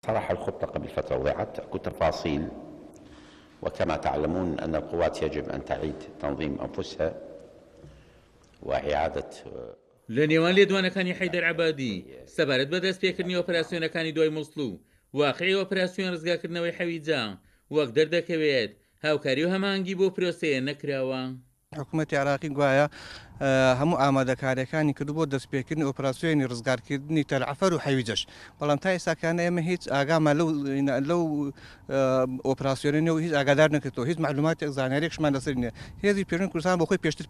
صراحة الخطة قبل فترة وضعت أكو تفاصيل، وكما تعلمون أن القوات يجب أن تعيد تنظيم أنفسها وإعادة لە نێوان لێدوانەکانی حەیدەر عەبادی سەبارەت بە دەستپێکردنی ئۆپراسیۆنەکانی دوای مووسڵ و واقعی ئۆپراسیۆن ڕزگارکردنەوەی حەویجە وەک دەردەکەوێت هاوکاری و هەماهەنگی بۆ پرۆسەیە نەکراوە. حکوومەتی عراقی گوایە هەموو ئامادەکاریەکانی کرد بۆ دەستپێکردنی ئۆپراسیۆنی ڕزگارکردنی تەلعەفەر و حەویجەش، بەڵام تا ئێستاکانە ئێمە هیچ ئاگامان لەو ئۆپراسیۆنە و هیچ ئاگادار نەکردەوە، هیچ معلوماتێک زانیاریەکشمان لەسەر نییە. هێزی پێشنگ کوردستان بۆ خۆی پێشتر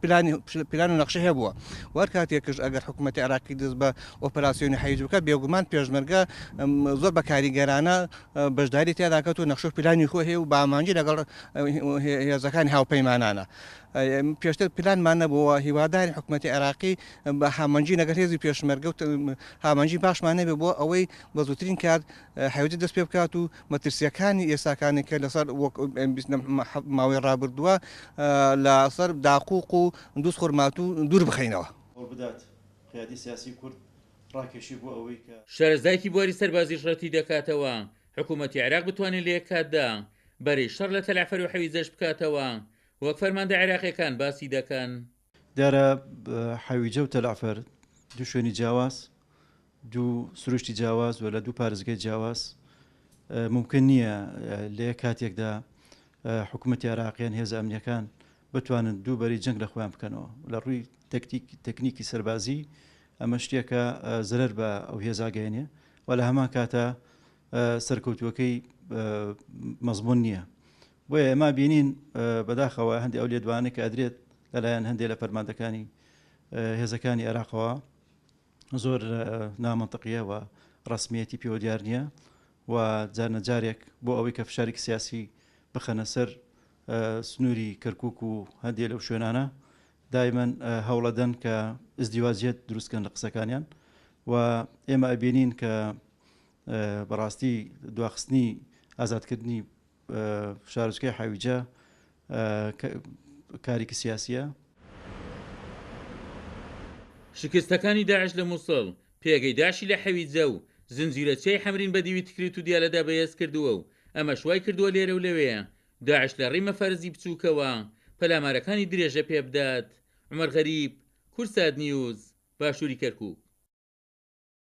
پلان و نەخشە هەبووە، وەر کاتێکش ئەگەر حکوومەتی عراقی دەست بە ئۆپراسیۆنی حەویج بکە بێگومان پێشمەرگە زۆر بە کاریگەرانە بەشداری تیاداکات و نەخشە و پلانی خۆ هەیە و بە ئامانجی لەگەڵ هێزەکانی هاوپەیمانانە. پێشتر پلانمان نەبووە، هیواداری حکوومەتی عراقی بە هامەنجی نەگەر هێزی پێشمەرگە و هامەنجی باشمان نەبێ بۆ ئەوەی بە زووترین کات حەویجە دەست پێ بکات و مەترسیەکانی ئێستاکانی کە لەسەر ماوەی ڕابردووە لەسەر داقوق و دووس خورمات و دوور بخەینەوە. قیادی سیاسی کورد ڕاکێشی بۆ ئەوەی کە شارەزایکی بواری سەربازیش ڕەتی دەکاتەوە حکوومەتی عێراق بتوانێت لە یەک کاتدا بەرەی شەڕ لە تەلعەفەر و حەویجەش بکاتەوە وەک فەرماندە عێراقیەکان باسی دەکەن. دیارە حەویجە و تەلعەفەر دوو شوێنی جیاواز، دوو سروشتی جیاواز و لە دوو پارێزگای جیاواز ممکن نییە لە یەک کاتێکدا حکوومەتی عێراقیان هێزە ئەمنیەکان بتوانن دووبەری جەنگ لە خۆیان بکەنەوە. لە ڕووی تەکنیکی سەربازی ئەمە شتێکە زەرەر بە ئەو هێزاگەیەنێ و لە هەمان کاتە سەرکەوتووەکەی مەزمون نییە. بۆیە ئێمە بینین بەداخەوە هەندێک ئەو لێدوانێک کە ئەدرێت لەلایەن هەندێک لە فەرماندەکانی هێزەکانی عێراقەوە زۆر نامەنتەقیە و ڕسمیەتی پێوە دیار نییە و جارنەجارێک بۆ ئەوەی کە فشارێکی سیاسی بخەنە سەر سنووری کەرکووک و هەندێک لەو شوێنانە دایمەن هەوڵەدەن کە ئزدیواجیەت دروستکەن لە قسەکانیان و ئێمە ئەبینین کە بەڕاستی دواخستنی ئازادکردنی شارۆچکەی حەویجە کارێکی سیاسیە. شکستەکانی داعش لە مووسڵ پێگەی داعشی لە حەویجە و زنجیرەچەی حەمرین بە دیوی تکریت و دیالەدا بەهێز کردووە و ئەمە شوای کردووە لێرە و لەوەیە داعش لە ڕیمە فەرزی بچووکەوە پەلامارەکانی درێژە پێبدات. عومەر غەریب، کورسات نیوز، باشووری کەرکووک.